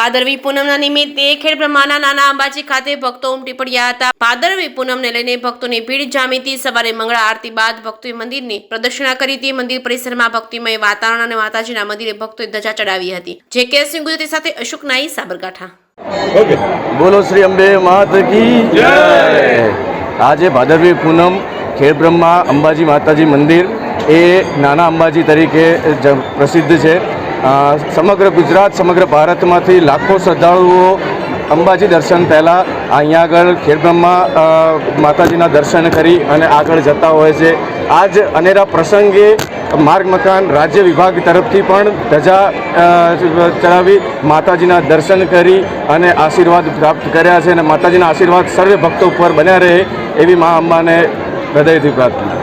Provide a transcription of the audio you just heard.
ભાદરવી પૂનમના નિમિત્તે ખેડબ્રહ્માના નાના અંબાજી ખાતે ભક્તો ઉમટી પડ્યા હતા। ભાદરવી પૂનમને લઈને ભક્તોની ભીડ જામી હતી। સવારે મંગળા આરતી બાદ ભક્તોએ મંદિરની પ્રદક્ષિણા કરી હતી। મંદિર પરિસરમાં ભક્તિમય વાતાવરણ અને માતાજીના મંદિરે ભક્તોએ ધજા ચડાવી હતી। જે કે સિંહ ગુજરાતી સાથે અશોક નાઈ, સાબરકાંઠા। બોલો શ્રી અંબે માત કી જય। આજે ભાદરવી પૂનમ ખેડબ્રહ્મા અંબાજી માતાજી મંદિર એ નાના અંબાજી તરીકે પ્રસિદ્ધ છે। સમગ્ર ગુજરાત, સમગ્ર ભારતમાંથી લાખો શ્રદ્ધાળુઓ અંબાજી દર્શન પહેલાં અહીંયા આગળ ખેડબ્રહ્મા માતાજીના દર્શન કરી અને આગળ જતા હોય છે। આજ અનેરા પ્રસંગે માર્ગ મકાન રાજ્ય વિભાગ તરફથી પણ ધજા ચડાવી માતાજીના દર્શન કરી અને આશીર્વાદ પ્રાપ્ત કર્યા છે અને માતાજીના આશીર્વાદ સર્વે ભક્તો ઉપર બન્યા રહે એવી મા અંબાને હૃદયથી પ્રાર્થના।